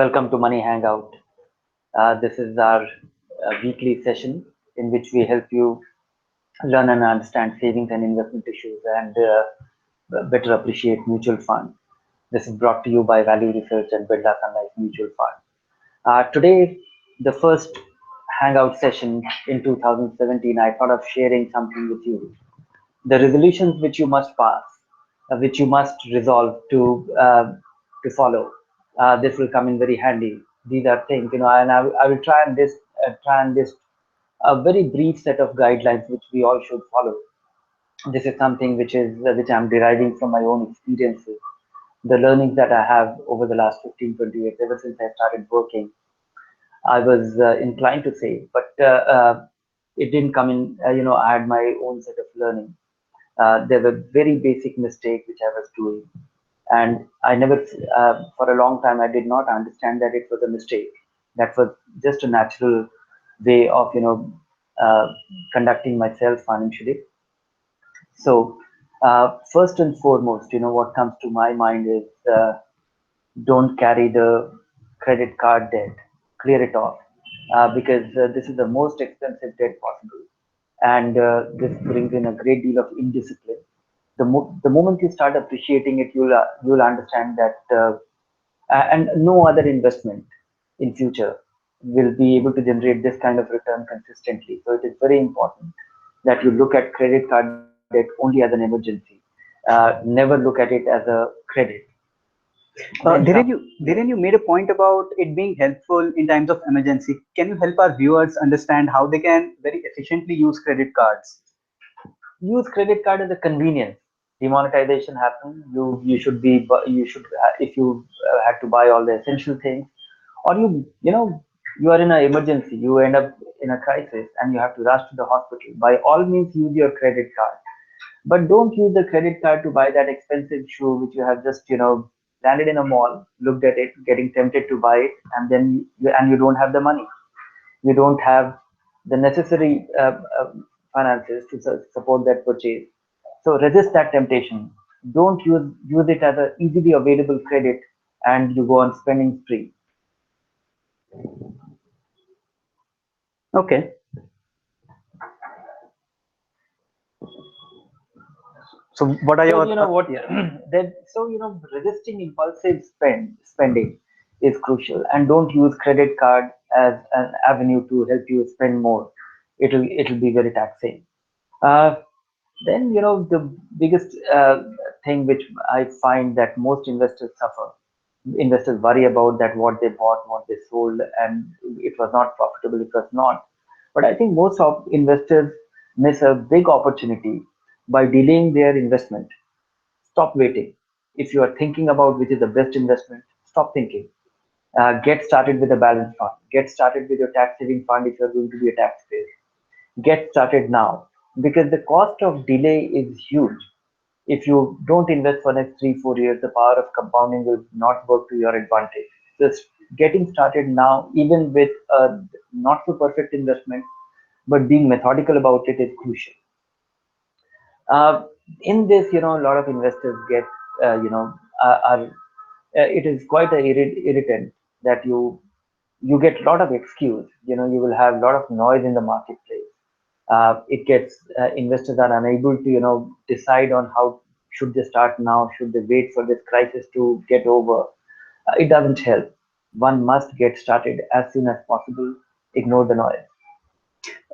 Welcome to Money Hangout. This is our weekly session in which we help you learn and understand savings and investment issues and better appreciate mutual funds. This is brought to you by Value Research and Birla Sun Life Mutual Fund. Today, the first Hangout session in 2017, I thought of sharing something with you. The resolutions which you must pass, which you must resolve to follow. This will come in very handy. These are things, and I will try and list a very brief set of guidelines which we all should follow. This is something which I'm deriving from my own experiences, the learnings that I have over the last 15, 20 years, ever since I started working. I was inclined to say, but it didn't come in. I had my own set of learning. There were very basic mistakes which I was doing, and I never, for a long time, I did not understand that it was a mistake. That was just a natural way of uh, conducting myself financially. So first and foremost, what comes to my mind is don't carry the credit card debt, clear it off, because this is the most expensive debt possible, and this brings in a great deal of indiscipline. The moment you start appreciating it, you'll understand that, and no other investment in future will be able to generate this kind of return consistently. So it is very important that you look at credit card debt only as an emergency. Never look at it as a credit. Then come. Dhiren, you made a point about it being helpful in times of emergency. Can you help our viewers understand how they can very efficiently use credit cards? Use credit card as a convenience. Demonetization happened. You should if you had to buy all the essential things, or you are in an emergency, you end up in a crisis and you have to rush to the hospital. By all means, use your credit card, but don't use the credit card to buy that expensive shoe which you have just landed in a mall, looked at it, getting tempted to buy it, and then you don't have the money. You don't have the necessary finances to support that purchase. So resist that temptation. Don't use it as an easily available credit, and you go on spending spree. Okay. So what are So your you know what? Then so resisting impulsive spending is crucial, and don't use credit card as an avenue to help you spend more. It'll be very taxing. Uh, then the biggest thing which I find that most investors suffer. Investors worry about that what they bought, what they sold, and it was not profitable. It was not. But I think most of investors miss a big opportunity by delaying their investment. Stop waiting. If you are thinking about which is the best investment, stop thinking. Get started with a balance fund. Get started with your tax saving fund if you're going to be a taxpayer. Get started now, because the cost of delay is huge. If you don't invest for next 3 4 years, the power of compounding will not work to your advantage. Just getting started now, even with a not so perfect investment, but being methodical about it is crucial. uh, in this, a lot of investors get are it is quite a irritant that you get a lot of excuse. You will have a lot of noise in the marketplace. It gets Investors are unable to decide on how should they start now, should they wait for this crisis to get over. It doesn't help. One must get started as soon as possible. Ignore the noise.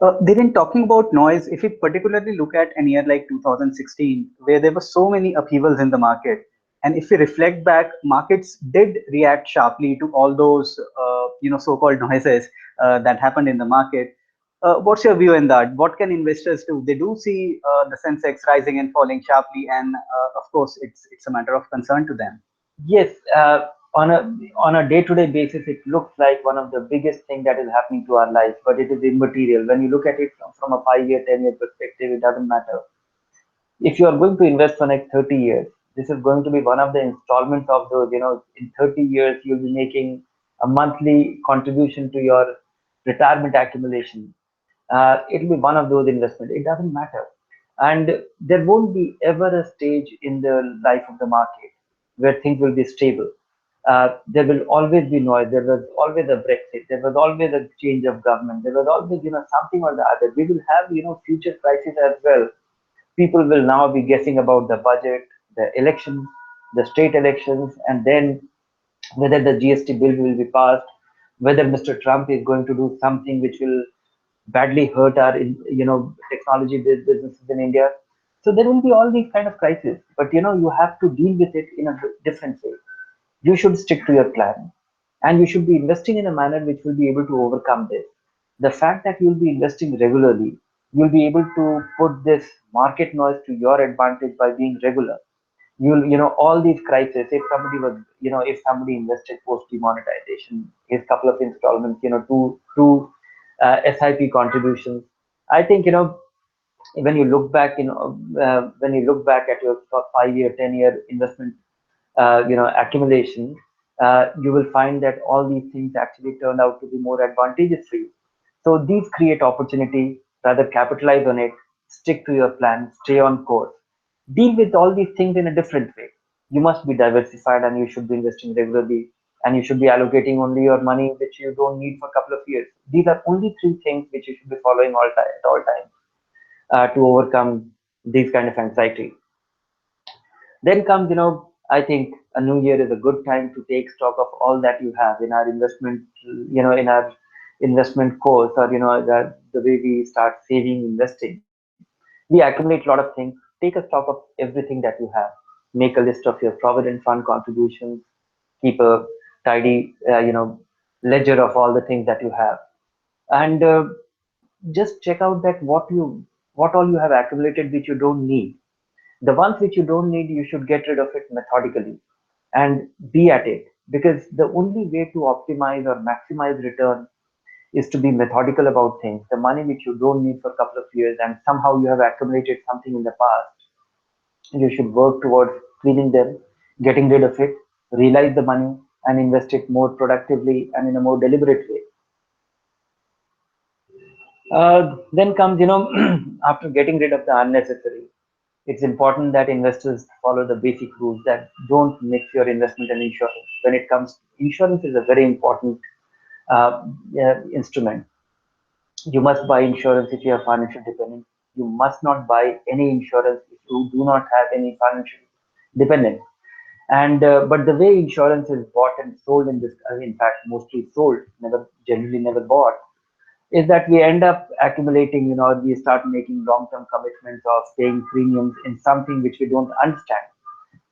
Dhiren, talking about noise, if we particularly look at a year like 2016, where there were so many upheavals in the market, and if we reflect back, markets did react sharply to all those so-called noises that happened in the market. What's your view in that? What can investors do? They do see the Sensex rising and falling sharply, and of course, it's a matter of concern to them. Yes, on a day-to-day basis, it looks like one of the biggest thing that is happening to our life, but it is immaterial. When you look at it from a 5 year, 10 year perspective, it doesn't matter. If you are going to invest for next 30 years, this is going to be one of the installments of those. In 30 years, you'll be making a monthly contribution to your retirement accumulation. It'll be one of those investments. It doesn't matter. And there won't be ever a stage in the life of the market where things will be stable. there will always be noise. There was always a Brexit. There was always a change of government. There was always, something or the other. We will have, future crises as well. People will now be guessing about the budget, the elections, the state elections, and then whether the GST bill will be passed, whether Mr. Trump is going to do something which will badly hurt our, technology businesses in India. So there will be all these kind of crises, but you have to deal with it in a different way. You should stick to your plan, and you should be investing in a manner which will be able to overcome this. The fact that you'll be investing regularly, you'll be able to put this market noise to your advantage by being regular. You'll, all these crises, if somebody was, if somebody invested post demonetization, his couple of installments, two SIP contributions, I think, when you look back, when you look back at your 5 year, 10 year investment, accumulation, you will find that all these things actually turned out to be more advantageous for you. So these create opportunity. Rather capitalize on it. Stick to your plan. Stay on course. Deal with all these things in a different way. You must be diversified, and you should be investing regularly, and you should be allocating only your money which you don't need for a couple of years. These are only three things which you should be following at all times, to overcome these kind of anxiety. Then comes, I think a new year is a good time to take stock of all that you have in our investment, in our investment course, or, the way we start saving, investing. We accumulate a lot of things. Take a stock of everything that you have. Make a list of your provident fund contributions. Keep a tidy, ledger of all the things that you have. And just check out that what all you have accumulated which you don't need. The ones which you don't need, you should get rid of it methodically and be at it, because the only way to optimize or maximize return is to be methodical about things. The money which you don't need for a couple of years and somehow you have accumulated something in the past, you should work towards cleaning them, getting rid of it, realize the money, and invest it more productively and in a more deliberate way. Then comes, after getting rid of the unnecessary, it's important that investors follow the basic rules, that don't mix your investment and insurance. When it comes, insurance is a very important instrument. You must buy insurance if you have financial dependence. You must not buy any insurance if you do not have any financial dependence. And but the way insurance is bought and sold in this, in fact, mostly sold, never generally never bought, is that we end up accumulating, we start making long-term commitments of paying premiums in something which we don't understand.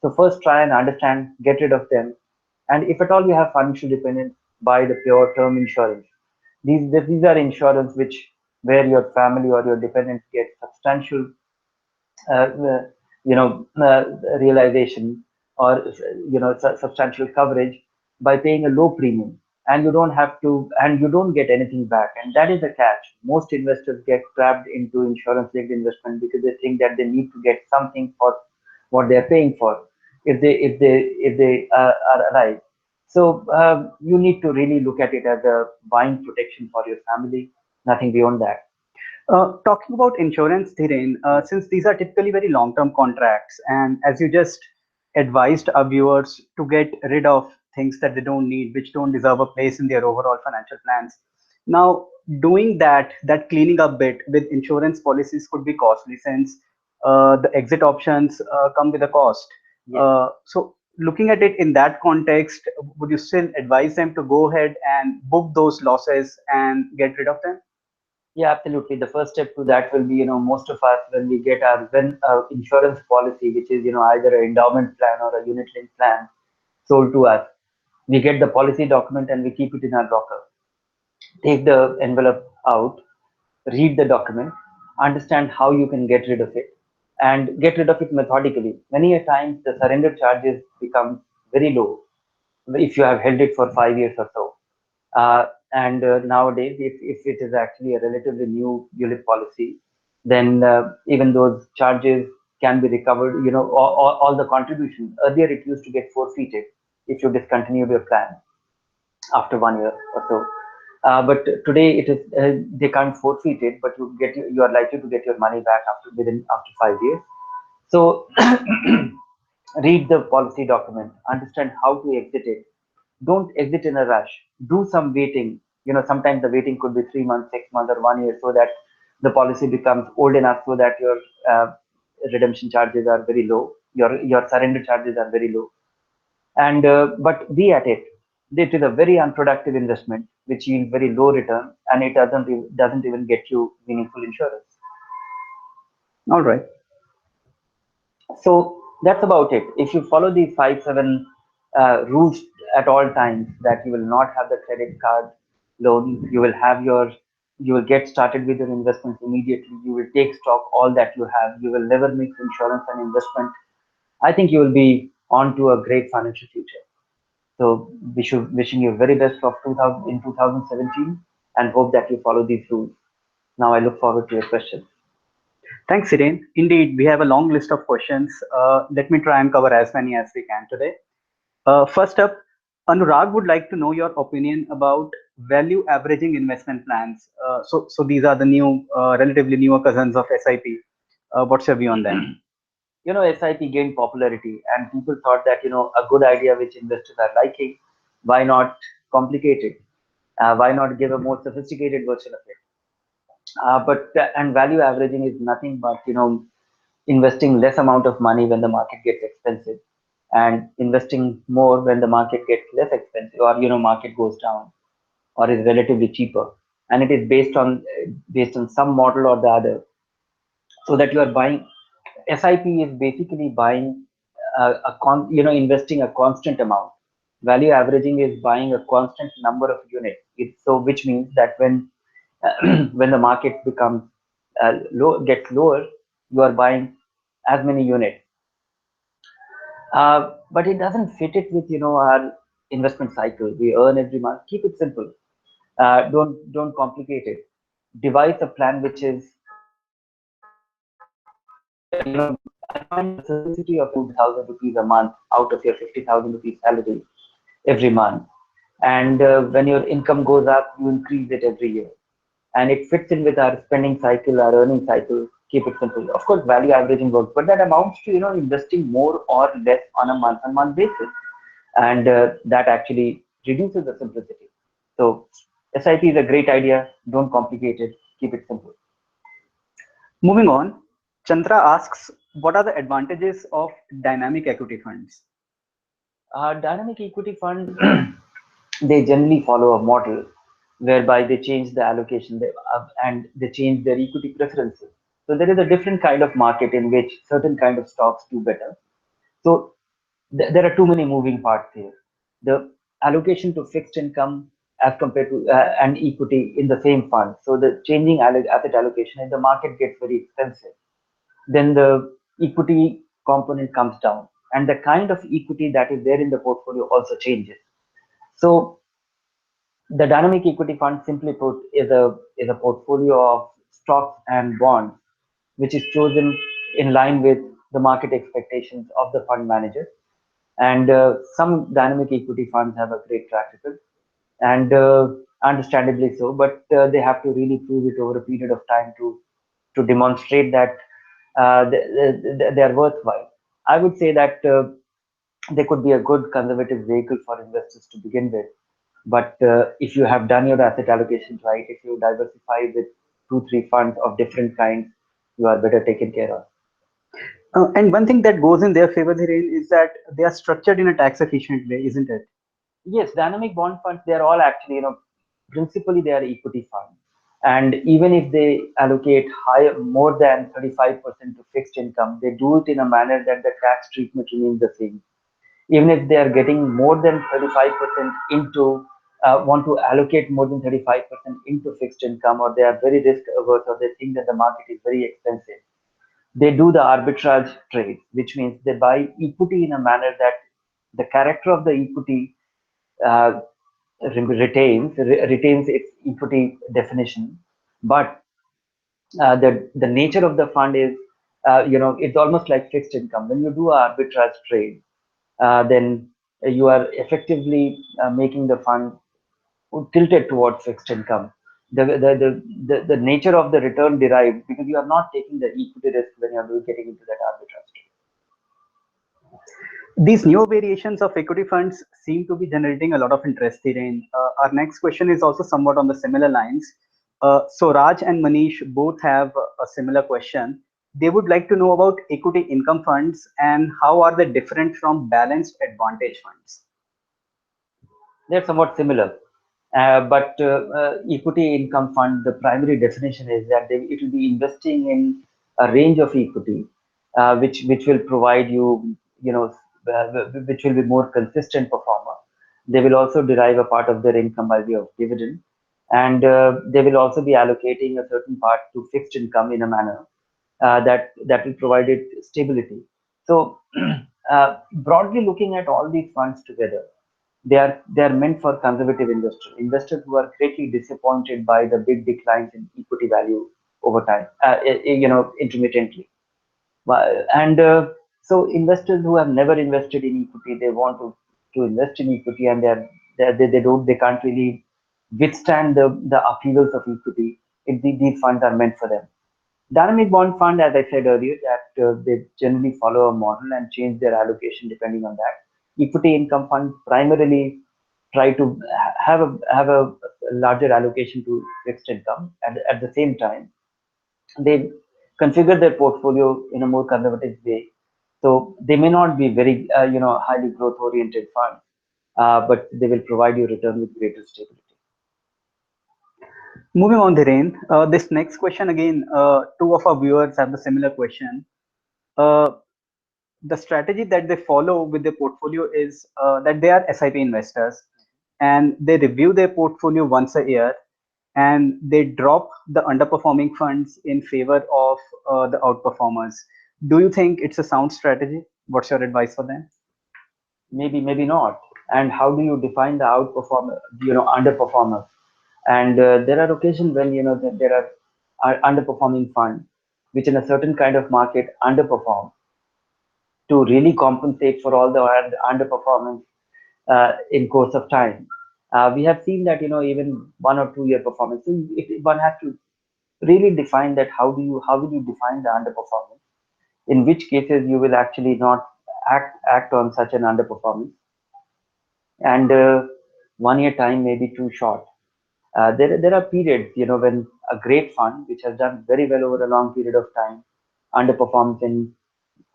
So first try and understand, get rid of them. And if at all you have financial dependence, buy the pure term insurance. These are insurance which, where your family or your dependents get substantial, uh, uh, realization, or substantial coverage by paying a low premium, and you don't have to, and you don't get anything back, and that is the catch. Most investors get trapped into insurance linked investment because they think that they need to get something for what they are paying for if they are alive. So you need to really look at it as a buying protection for your family, nothing beyond that. Talking about insurance, Dhiren, since these are typically very long-term contracts, and as you just advised our viewers to get rid of things that they don't need, which don't deserve a place in their overall financial plans. Now, doing that cleaning up bit with insurance policies could be costly, since the exit options come with a cost. Yes. So, looking at it in that context, would you still advise them to go ahead and book those losses and get rid of them? Yeah, absolutely. The first step to that will be, most of us, when we get our insurance policy, which is, either an endowment plan or a unit linked plan sold to us, we get the policy document and we keep it in our locker. Take the envelope out, read the document, understand how you can get rid of it, and get rid of it methodically. Many a times the surrender charges become very low if you have held it for 5 years or so. And nowadays, if it is actually a relatively new ULIP policy, then even those charges can be recovered. All the contributions. Earlier, it used to get forfeited if you discontinued your plan after 1 year or so. But today, it is they can't forfeit it, but you are likely to get your money back after 5 years. So read the policy document, understand how to exit it, Don't exit in a rush. Do some waiting. Sometimes the waiting could be 3 months, 6 months, or 1 year, so that the policy becomes old enough so that your uh, redemption charges are very low, your surrender charges are very low, and but be at it. It is a very unproductive investment which yields very low return, and it doesn't even get you meaningful insurance. All right. So that's about it. If you follow these 5 7 rules at all times, that you will not have the credit card loan, you will get started with your investments immediately, you will take stock all that you have, you will never mix insurance and investment, I think you will be on to a great financial future. So wishing you very best of 2000 in 2017, and hope that you follow these rules. Now I look forward to your questions. Thanks, Siren. Indeed, we have a long list of questions. Let me try and cover as many as we can today. First up, Anurag would like to know your opinion about value averaging investment plans. So these are the new, relatively newer cousins of SIP. What's your view on them? SIP gained popularity, and people thought that a good idea which investors are liking, why not complicate it? Why not give a more sophisticated version of it? But and value averaging is nothing but investing less amount of money when the market gets expensive, and investing more when the market gets less expensive, or market goes down or is relatively cheaper, and it is based on some model or the other, so that you are buying. SIP is basically buying investing a constant amount. Value averaging is buying a constant number of units. Which means that when when the market becomes gets lower, you are buying as many units. But it doesn't fit it with our investment cycle. We earn every month. Keep it simple. Don't complicate it. Devise a plan which is I find the simplicity of 2,000 rupees a month out of your 50,000 rupees salary every month. And when your income goes up, you increase it every year. And it fits in with our spending cycle, our earning cycle. Keep it simple. Of course, value averaging works, but that amounts to investing more or less on a month-on-month basis, and that actually reduces the simplicity. So SIP is a great idea. Don't complicate it. Keep it simple. Moving on, Chandra asks, what are the advantages of dynamic equity funds? Dynamic equity fund, they generally follow a model whereby they change the allocation and they change their equity preferences. So there is a different kind of market in which certain kind of stocks do better. So there are too many moving parts here. The allocation to fixed income as compared to an equity in the same fund. So the changing asset allocation, if the market gets very expensive, then the equity component comes down, and the kind of equity that is there in the portfolio also changes. So the dynamic equity fund, simply put, is a portfolio of stocks and bonds which is chosen in line with the market expectations of the fund manager. And some dynamic equity funds have a great track record, and understandably so, but they have to really prove it over a period of time to demonstrate that they are worthwhile. I would say that they could be a good conservative vehicle for investors to begin with. But if you have done your asset allocation right, if you diversify with 2 3 funds of different kinds, you are better taken care of. And one thing that goes in their favor, Dhiren, is that they are structured in a tax efficient way, isn't it? Yes, dynamic bond funds, they are all actually, principally they are equity funds. And even if they allocate more than 35% to fixed income, they do it in a manner that the tax treatment remains the same. Even if they are getting more than 35% into, want to allocate more than 35% into fixed income, or they are very risk averse, or they think that the market is very expensive, they do the arbitrage trade, which means they buy equity in a manner that the character of the equity uh, retains its equity definition, but the nature of the fund is, it's almost like fixed income. When you do arbitrage trade, then you are effectively making the fund tilted towards fixed income. The nature of the return derived, because you are not taking the equity risk when you are getting into that arbitrage trade. These new variations of equity funds seem to be generating a lot of interest, Dhiren. Our next question is also somewhat on the similar lines. So Raj and Manish both have a similar question. They would like to know about equity income funds and how are they different from balanced advantage funds. They're somewhat similar. But equity income fund, the primary definition is that it will be investing in a range of equity, which will provide you, which will be more consistent performer. They will also derive a part of their income by way of dividend, and they will also be allocating a certain part to fixed income in a manner that will provide it stability. So, broadly looking at all these funds together, they are meant for conservative investors who are greatly disappointed by the big declines in equity value over time, intermittently. And so investors who have never invested in equity, they want to invest in equity, and they can't really withstand the upheavals of equity. These funds are meant for them. Dynamic bond fund, as I said earlier, that they generally follow a model and change their allocation depending on that. Equity income fund primarily try to have a larger allocation to fixed income, and at the same time they configure their portfolio in a more conservative way. So they may not be very highly growth oriented fund, but they will provide you return with greater stability. Moving on, Dhiren, this next question again, two of our viewers have the similar question. Uh, the strategy that they follow with their portfolio is that they are SIP investors and they review their portfolio once a year and they drop the underperforming funds in favor of the outperformers. Do you think it's a sound strategy? What's your advice for them? Maybe not. And how do you define the outperformer, underperformer? And there are occasions when there are underperforming funds which in a certain kind of market underperform to really compensate for all the underperformance in course of time. We have seen that even 1 or 2 year performance. So one has to really define that. How will you define the underperformance? In which cases you will actually not act on such an underperformance, and 1 year time may be too short. There are periods, when a great fund which has done very well over a long period of time underperforms in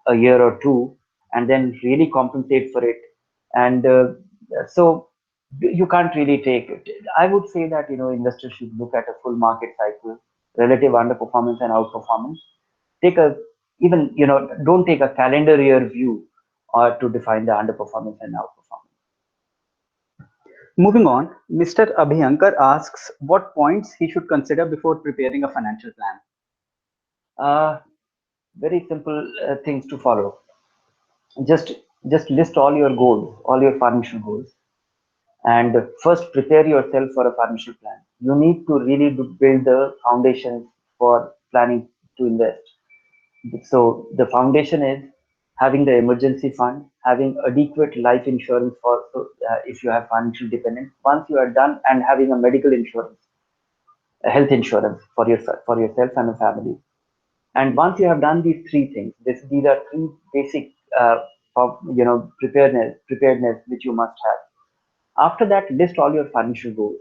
a year or two, and then really compensate for it. And so you can't really take it. I would say that investors should look at a full market cycle, relative underperformance and outperformance. Take a even don't take a calendar year view or to define the underperformance and outperformance. Moving on, Mr. Abhyankar asks what points he should consider before preparing a financial plan. Very simple things to follow. Just just list all your goals, all your financial goals, and first prepare yourself for a financial plan. You need to really build the foundations for planning to invest. So the foundation is having the emergency fund, having adequate life insurance for if you have financial dependence. Once you are done, and having a medical insurance, a health insurance for yourself and a family. And once you have done these three things, these are three basic preparedness which you must have. After that, list all your financial goals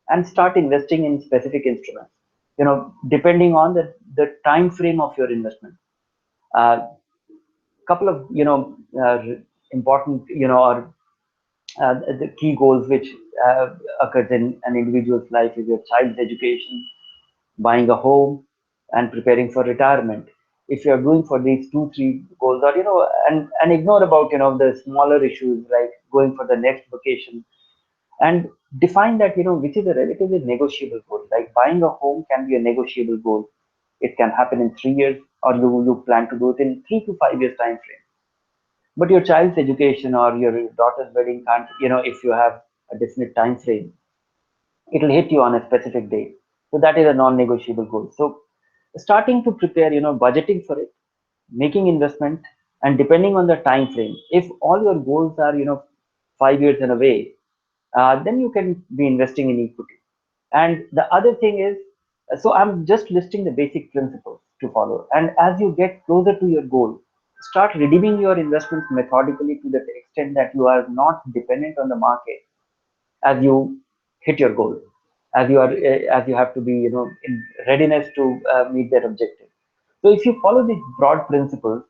and start investing in specific instruments. Depending on the time frame of your investment. Couple of important or the key goals which occurs in an individual's life is your child's education, buying a home, and preparing for retirement. If you are doing for these two, three goals, or and ignore about the smaller issues like going for the next vacation, and define that which is a relatively negotiable goal. Like buying a home can be a negotiable goal. It can happen in 3 years, or you plan to do it in 3 to 5 years time frame. But your child's education or your daughter's wedding can't, if you have a definite time frame, it'll hit you on a specific date. So that is a non-negotiable goal. So starting to prepare, budgeting for it, making investment, and depending on the time frame, if all your goals are 5 years and away, then you can be investing in equity. And the other thing is, so I'm just listing the basic principles to follow. And as you get closer to your goal, start redeeming your investments methodically to the extent that you are not dependent on the market as you hit your goal, as you have to be, in readiness to meet their objective. So if you follow these broad principles,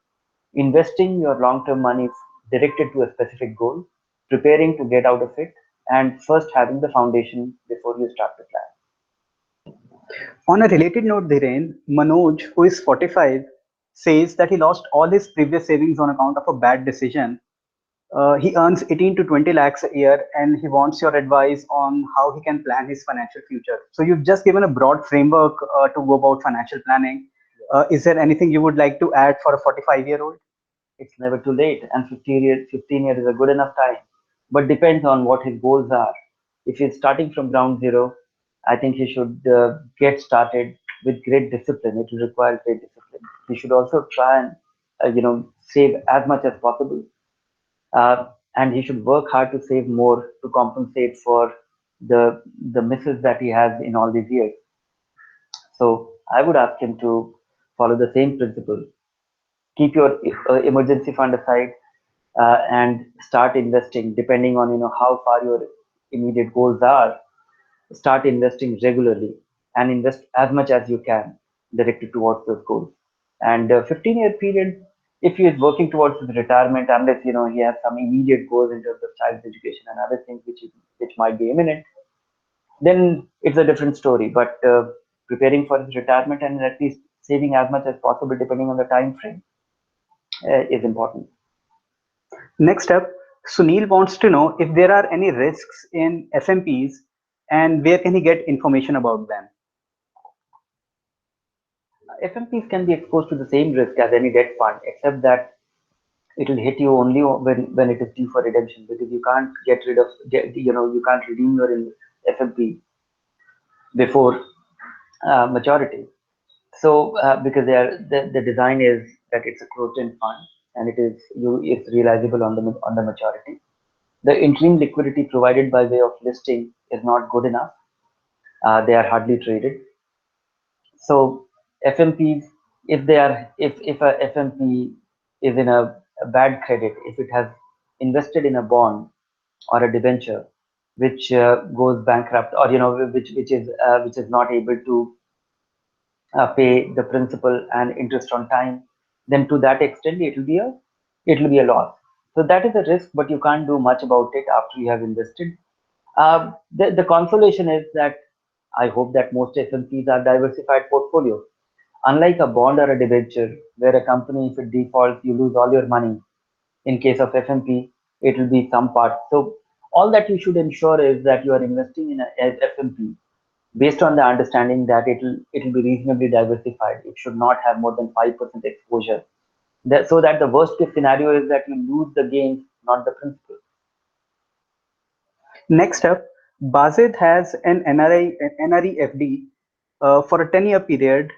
investing your long-term money is directed to a specific goal, preparing to get out of it, and first having the foundation before you start to plan. On a related note, Dhiren, Manoj, who is 45, says that he lost all his previous savings on account of a bad decision. He earns 18 to 20 lakhs a year, and he wants your advice on how he can plan his financial future. So you've just given a broad framework to go about financial planning. Is there anything you would like to add for a 45-year-old? It's never too late, and 15 years is a good enough time, but depends on what his goals are. If he's starting from ground zero, I think he should get started with great discipline. It will require great discipline. He should also try and save as much as possible, and he should work hard to save more to compensate for the misses that he has in all these years. So I would ask him to follow the same principle. Keep your emergency fund aside, and start investing depending on how far your immediate goals are. Start investing regularly and invest as much as you can directed towards those goals. And 15-year period, if he is working towards his retirement, unless he has some immediate goals in terms of child's education and other things which might be imminent, then it's a different story. But preparing for his retirement and at least saving as much as possible depending on the time frame is important. Next up, Sunil wants to know if there are any risks in FMPs and where can he get information about them. FMPs can be exposed to the same risk as any debt fund, except that it will hit you only when it is due for redemption, because you can't you can't redeem your FMP before maturity. So because the design is that it's a closed-end fund and it's realizable on the maturity. The interim liquidity provided by way of listing is not good enough. They are hardly traded. So FMPs, if a FMP is in a bad credit, if it has invested in a bond or a debenture which goes bankrupt, or which is not able to pay the principal and interest on time, then to that extent it will be a loss. So that is a risk, but you can't do much about it after you have invested. The consolation is that I hope that most S&Ps are diversified portfolios. Unlike a bond or a debenture, where a company, if it defaults, you lose all your money. In case of FMP, it will be some part. So all that you should ensure is that you are investing in a FMP based on the understanding that it will be reasonably diversified. It should not have more than 5% exposure. So that the worst case scenario is that you lose the gains, not the principal. Next up, Bazid has an NRE FD for a 10-year period,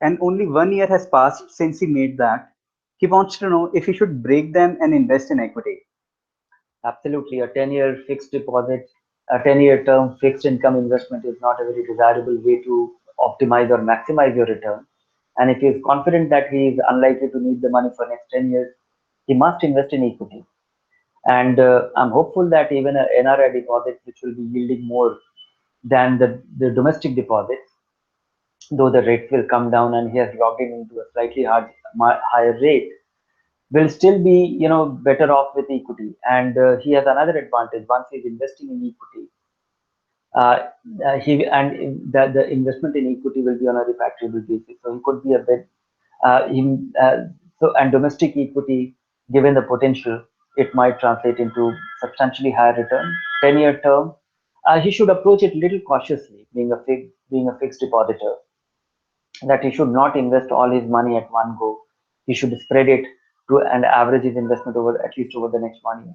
and only 1 year has passed since he made that. He wants to know if he should break them and invest in equity. Absolutely, a 10-year fixed deposit, a 10-year term fixed income investment is not a very desirable way to optimize or maximize your return. And if he is confident that he is unlikely to need the money for next 10 years, he must invest in equity. And I'm hopeful that even an NRI deposit, which will be yielding more than the domestic deposits, though the rates will come down and he has logged in into a slightly higher rate, will still be better off with equity. And he has another advantage. Once he's investing in equity, uh, the investment in equity will be on a repatriable basis, so he could be a bit in so and domestic equity, given the potential, it might translate into substantially higher return. 10-year term, he should approach it little cautiously, being a fixed depositor, that he should not invest all his money at one go. He should spread it to and average his investment over at least over the next 1 year.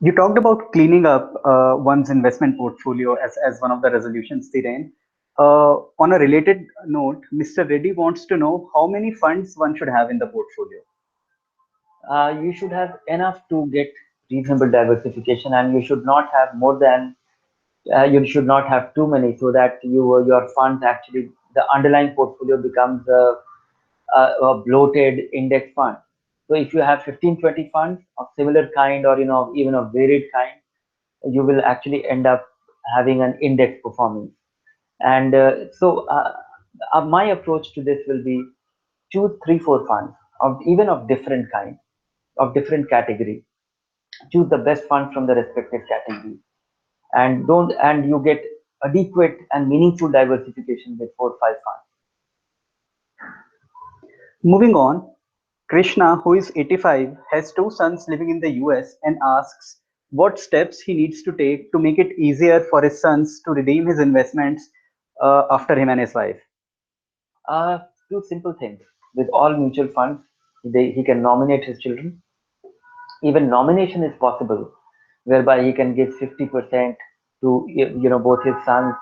You talked about cleaning up one's investment portfolio as one of the resolutions, Dhiren. On a related note, Mr. Reddy wants to know how many funds one should have in the portfolio. You should have enough to get reasonable diversification, and you should not have more than you should not have too many, so that your funds actually, the underlying portfolio becomes a bloated index fund. So if you have 15, 20 funds of similar kind, or even of varied kind, you will actually end up having an index performance. And my approach to this will be, choose 3, 4 funds of even of different kind, of different category. Choose the best fund from the respective category, and don't and you get adequate and meaningful diversification with 4, 5 funds. Moving on, Krishna, who is 85, has two sons living in the US and asks what steps he needs to take to make it easier for his sons to redeem his investments after him and his wife. Two simple things. With all mutual funds, he can nominate his children. Even nomination is possible, whereby he can give 50% to both his sons.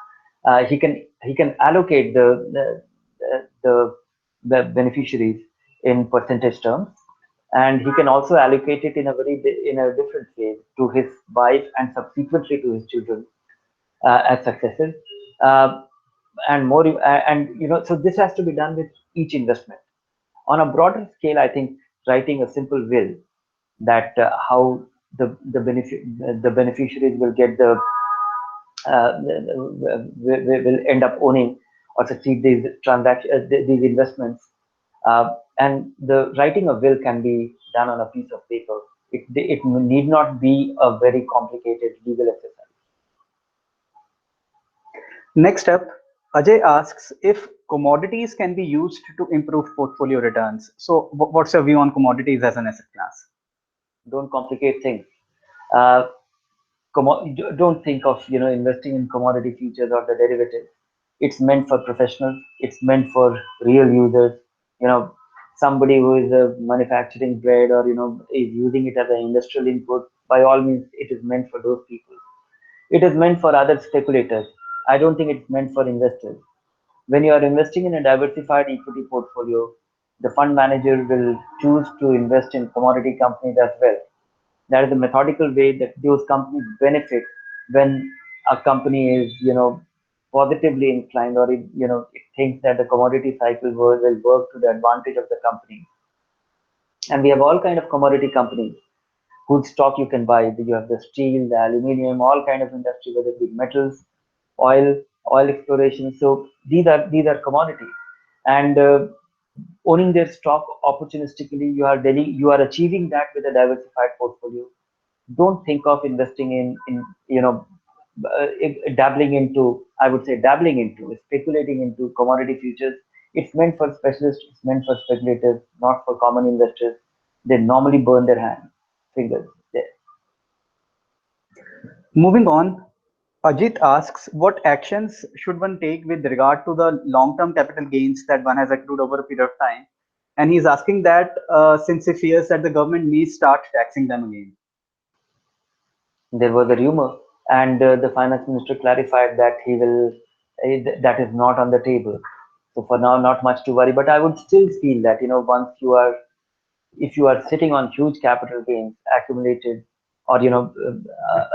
He can allocate the beneficiaries in percentage terms, and he can also allocate it in a different way to his wife and subsequently to his children as successors. Uh, and more, so this has to be done with each investment. On a broader scale, I think writing a simple will, that how the beneficiaries will get will end up owning or succeed these these investments. And the writing a will can be done on a piece of paper. It need not be a very complicated legal exercise. Next up, Ajay asks if commodities can be used to improve portfolio returns. So, what's your view on commodities as an asset class? Don't complicate things. Uh, don't think of investing in commodity futures or the derivatives. It's meant for professionals. It's meant for real users. you know Somebody who is manufacturing bread, or is using it as an industrial input, by all means it is meant for those people. It is meant for other speculators. I don't think it's meant for investors. When you are investing in a diversified equity portfolio, the fund manager will choose to invest in commodity companies as well. That is a methodical way that those companies benefit when a company is positively inclined, or it thinks that the commodity cycle will work to the advantage of the company. And we have all kind of commodity companies whose stock you can buy. You have the steel, the aluminum, all kind of industry, whether it be metals, oil, oil exploration. So these are commodities. And owning their stock opportunistically, you are achieving that with a diversified portfolio. Don't think of investing in dabbling into, I would say, dabbling into, speculating into commodity futures. It's meant for specialists. It's meant for speculators, not for common investors. They normally burn their fingers there. Moving on, Ajit asks what actions should one take with regard to the long-term capital gains that one has accrued over a period of time, and he's asking that since he fears that the government may start taxing them again. There was a rumor, and the finance minister clarified that that is not on the table. So for now, not much to worry. But I would still feel that once if you are sitting on huge capital gains accumulated, or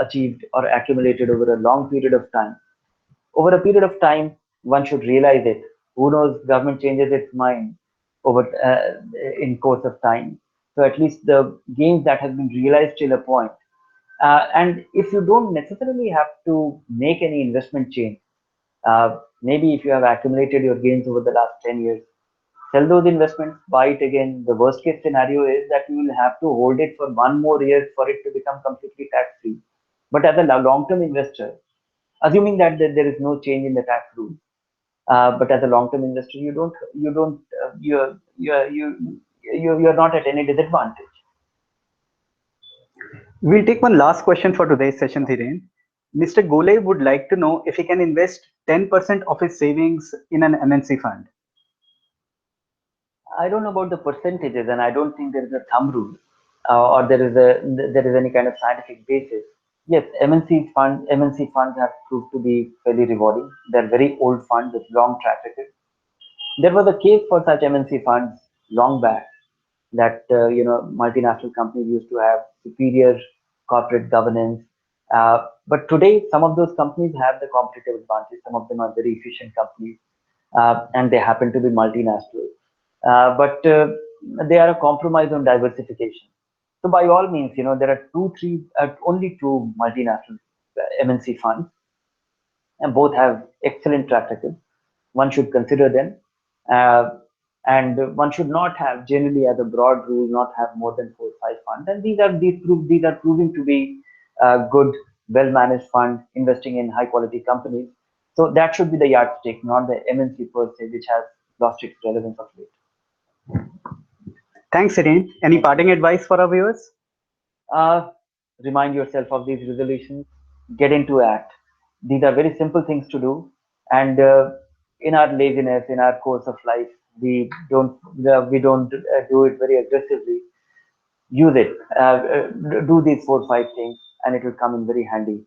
achieved or accumulated over a long period of time, one should realize it. Who knows, government changes its mind over in course of time. So at least the gains that have been realized till a point. And if you don't necessarily have to make any investment change, maybe if you have accumulated your gains over the last 10 years, sell those investments, buy it again. The worst case scenario is that you will have to hold it for one more year for it to become completely tax free. But as a long term investor, assuming that there is no change in the tax rules, but as a long term investor, you don't you're not at any disadvantage. We'll take one last question for today's session, Dhiren. Mr. Gole would like to know if he can invest 10% of his savings in an MNC fund. I don't know about the percentages, and I don't think there is a thumb rule, or there is any kind of scientific basis. Yes, MNC funds have proved to be fairly rewarding. They're very old funds with long track record. There was a case for such MNC funds long back, that multinational companies used to have superior corporate governance. But today, some of those companies have the competitive advantage. Some of them are very efficient companies, and they happen to be multinational. but they are a compromise on diversification. So by all means, there are only two multinational MNC funds, and both have excellent track record. One should consider them, uh, and one should not have, generally as a broad rule, not have more than 4 or 5 funds. And these are proving to be good, well managed funds investing in high quality companies. So that should be the yardstick, not the MNC per se, which has lost its relevance of late. Thanks, Hiren. Any Thank parting you. advice for our viewers? Uh, Remind yourself of these resolutions, get into act. These are very simple things to do, and in our laziness, in our course of life, we don't do it very aggressively. Use it. Do these 4 or 5 things, and it will come in very handy.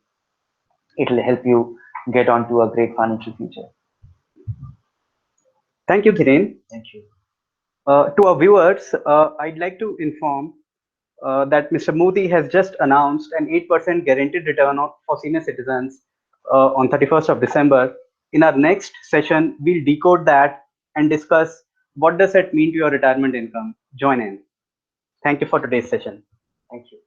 It will help you get onto a great financial future. Thank you, Hiren. Thank you. To our viewers, I'd like to inform that Mr. Modi has just announced an 8% guaranteed return for senior citizens on 31st of December. In our next session, we'll decode that and discuss what does that mean to your retirement income. Join in. Thank you for today's session. Thank you.